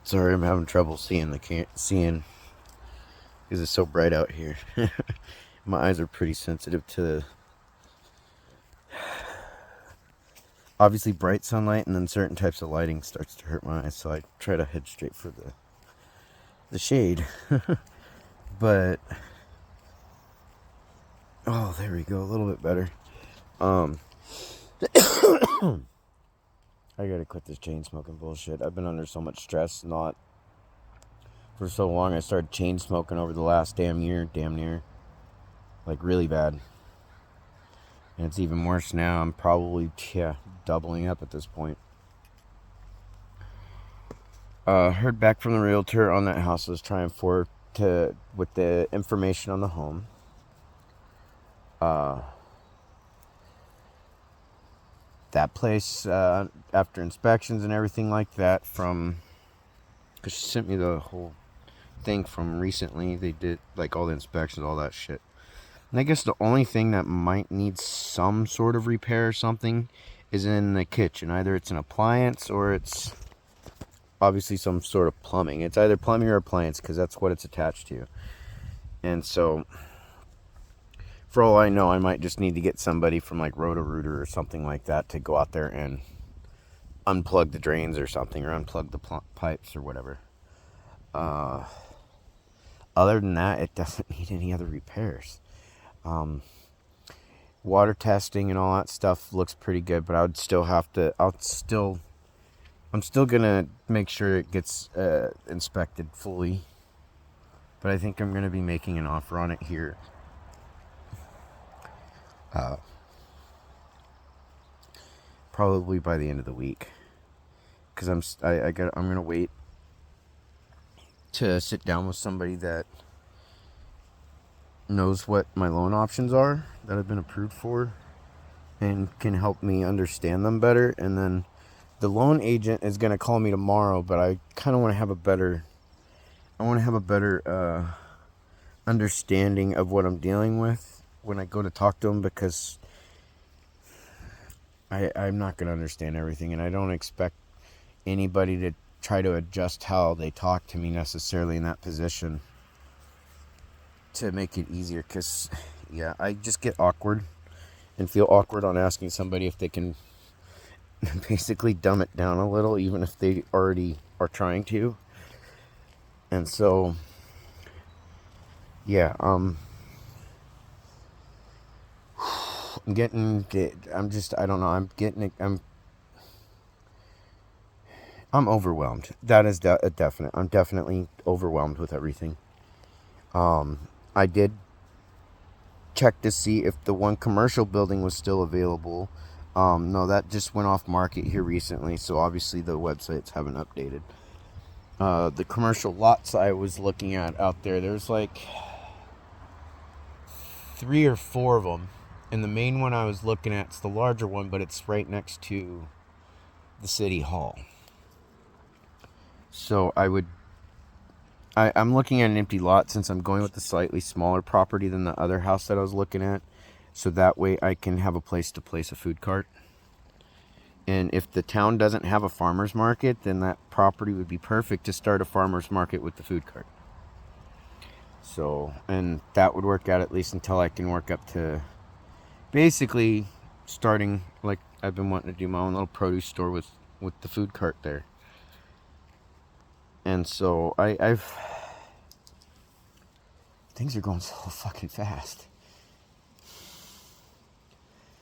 Sorry, I'm having trouble seeing seeing because it's so bright out here. My eyes are pretty sensitive to obviously bright sunlight, and then certain types of lighting starts to hurt my eyes, so I try to head straight for the shade. But oh, there we go, a little bit better. I gotta quit this chain smoking bullshit. I've been under so much stress, not for so long. I started chain smoking over the last damn near, like really bad. And it's even worse now. I'm probably doubling up at this point. Heard back from the realtor on that house I was trying for with the information on the home. That place, after inspections and everything like that, because she sent me the whole thing from recently. They did like all the inspections, all that shit. And I guess the only thing that might need some sort of repair or something is in the kitchen. Either it's an appliance or it's obviously some sort of plumbing. It's either plumbing or appliance because that's what it's attached to. And so, for all I know, I might just need to get somebody from like Roto-Rooter or something like that to go out there and unplug the drains or something, or unplug the pipes or whatever. Other than that, it doesn't need any other repairs. Water testing and all that stuff looks pretty good, but I would still have to, I'm still gonna make sure it gets inspected fully. But I think I'm gonna be making an offer on it here. Probably by the end of the week, because I'm gonna wait to sit down with somebody that knows what my loan options are that I've been approved for and can help me understand them better. And then the loan agent is going to call me tomorrow, but I kind of want to have a better understanding of what I'm dealing with when I go to talk to him, because I'm not going to understand everything, and I don't expect anybody to try to adjust how they talk to me necessarily in that position to make it easier, because I just get awkward and feel awkward on asking somebody if they can basically dumb it down a little, even if they already are trying to. And so I'm overwhelmed. That is a definite. I'm definitely overwhelmed with everything. I did check to see if the one commercial building was still available. No, that just went off market here recently, so obviously the websites haven't updated. The commercial lots I was looking at out there's like 3 or 4 of them, and the main one I was looking at is the larger one, but it's right next to the city hall. So I'm looking at an empty lot since I'm going with the slightly smaller property than the other house that I was looking at, so that way I can have a place to place a food cart. And if the town doesn't have a farmer's market, then that property would be perfect to start a farmer's market with the food cart. So, and that would work out at least until I can work up to basically starting, like I've been wanting to do my own little produce store with the food cart there. And so things are going so fucking fast.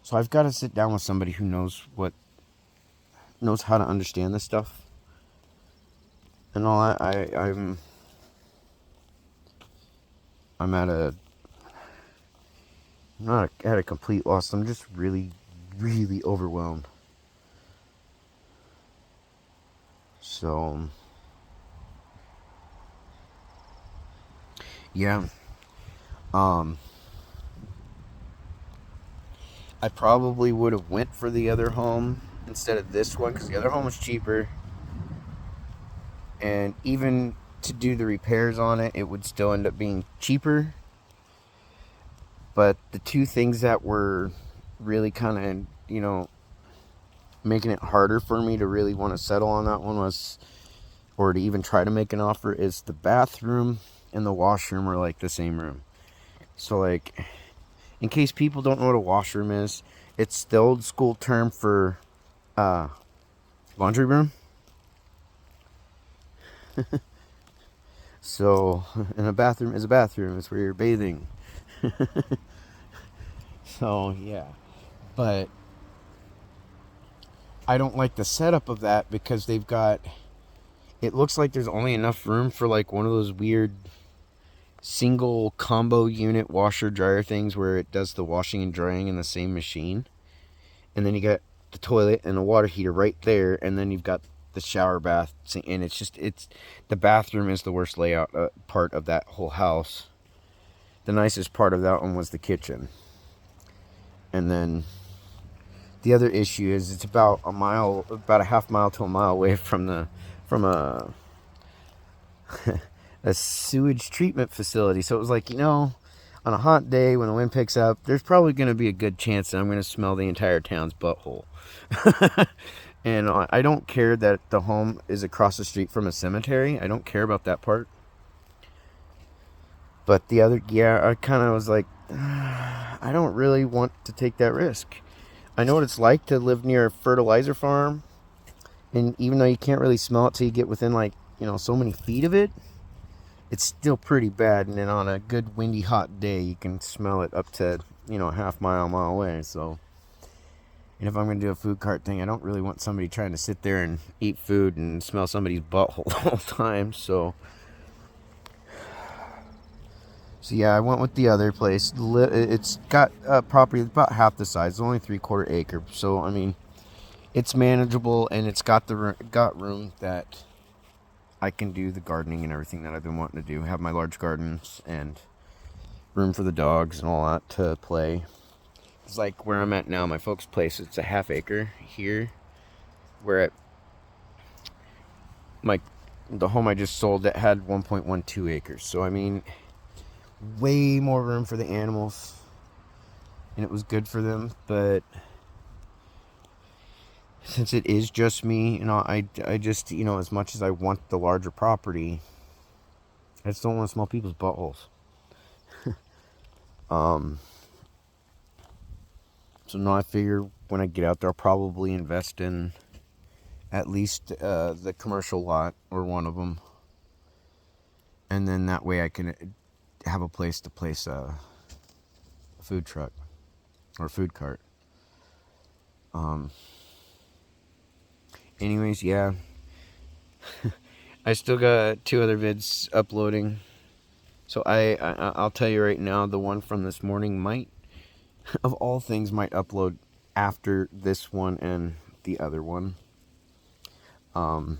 So I've got to sit down with somebody who knows how to understand this stuff and all that. I'm at not at a complete loss. I'm just really, really overwhelmed. So yeah, I probably would have went for the other home instead of this one, because the other home was cheaper, and even to do the repairs on it, it would still end up being cheaper. But the two things that were really kind of, making it harder for me to really want to settle on that one was or to even try to make an offer, is the bathroom and the washroom are like the same room. So like, in case people don't know what a washroom is, it's the old school term for laundry room. So, and a bathroom is a bathroom. It's where you're bathing. So, yeah. But I don't like the setup of that because they've got... It looks like there's only enough room for like one of those weird single combo unit washer dryer things where it does the washing and drying in the same machine. And then you got the toilet and the water heater right there. And then you've got the shower bath. And it's the bathroom is the worst layout part of that whole house. The nicest part of that one was the kitchen. And then the other issue is it's about a half mile to a mile away from a a sewage treatment facility. So it was like, on a hot day when the wind picks up, there's probably going to be a good chance that I'm going to smell the entire town's butthole. And I don't care that the home is across the street from a cemetery. I don't care about that part. But the other, I kind of was like, I don't really want to take that risk. I know what it's like to live near a fertilizer farm. And even though you can't really smell it till you get within like, so many feet of it, it's still pretty bad. And then on a good windy hot day, you can smell it up to, a half mile away. So, and if I'm going to do a food cart thing, I don't really want somebody trying to sit there and eat food and smell somebody's butthole the whole time. So yeah, I went with the other place. It's got property about half the size. It's only 3/4 acre. So, I mean, it's manageable, and it's got room that I can do the gardening and everything that I've been wanting to do. Have my large gardens and room for the dogs and all that to play. It's like where I'm at now, my folks' place. It's a half acre here. Where the home I just sold, that had 1.12 acres. So I mean, way more room for the animals, and it was good for them. But since it is just me, I just, as much as I want the larger property, I just don't want to smell people's buttholes. So now I figure when I get out there, I'll probably invest in at least the commercial lot or one of them. And then that way I can have a place to place a food truck or food cart. Anyways, yeah. I still got 2 other vids uploading. So I'll tell you right now, the one from this morning might, of all things, might upload after this one and the other one. I'm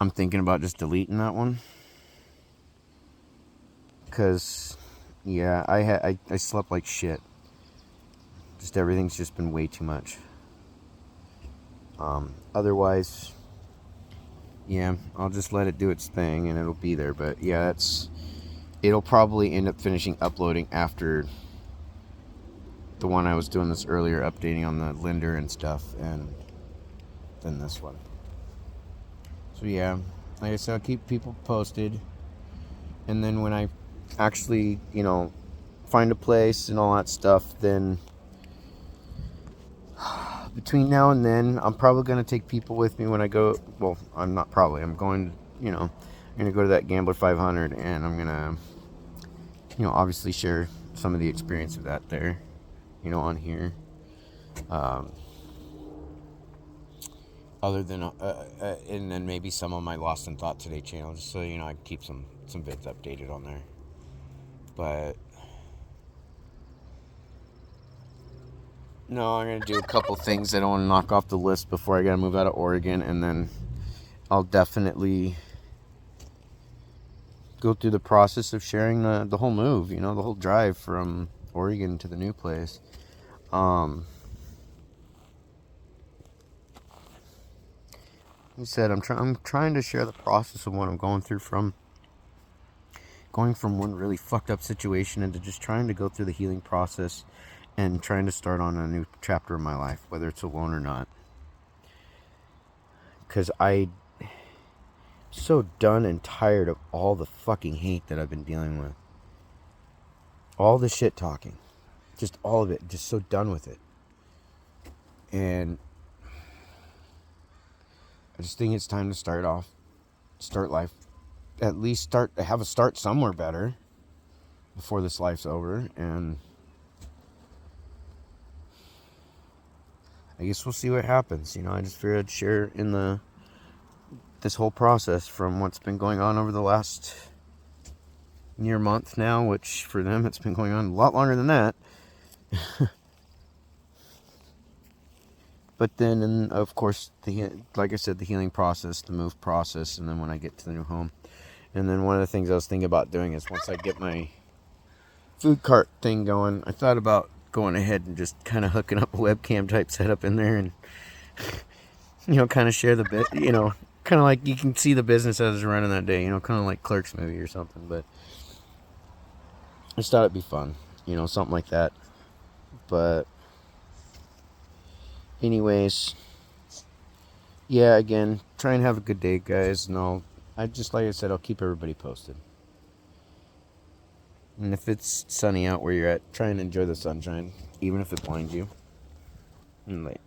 thinking about just deleting that one. Because, yeah, I slept like shit. Just everything's just been way too much. Otherwise, yeah, I'll just let it do its thing and it'll be there. But yeah, it'll probably end up finishing uploading after the one I was doing this earlier, updating on the lender and stuff, and then this one. So yeah, like I said, I'll keep people posted. And then when I actually, find a place and all that stuff, then between now and then, I'm probably going to take people with me when I go. Well, I'm not probably. I'm going, I'm going to go to that Gambler 500, and I'm going to, obviously share some of the experience of that there, on here. Other than, and then maybe some of my Lost in Thought Today channel, just so, I can keep some vids updated on there. But no, I'm going to do a couple things that I want to knock off the list before I got to move out of Oregon. And then I'll definitely go through the process of sharing the whole move, the whole drive from Oregon to the new place. Like I said, I'm trying to share the process of what I'm going through, from going from one really fucked up situation into just trying to go through the healing process and trying to start on a new chapter of my life, whether it's alone or not. because I'm so done and tired of all the fucking hate that I've been dealing with. All the shit talking. Just all of it. Just so done with it. And I just think it's time to start life. At least have a start somewhere better before this life's over. And I guess we'll see what happens. I just figured I'd share in this whole process from what's been going on over the last near month now, which for them it's been going on a lot longer than that. But then, and of course, like I said, the healing process, the move process, and then when I get to the new home. And then one of the things I was thinking about doing is once I get my food cart thing going, I thought about going ahead and just kind of hooking up a webcam type setup in there and, kind of share the bit, kind of like you can see the business as it's running that day, kind of like Clerks movie or something. But I just thought it'd be fun, something like that. But anyways, yeah, again, try and have a good day, guys. And like I said, I'll keep everybody posted. And if it's sunny out where you're at, try and enjoy the sunshine, even if it blinds you. And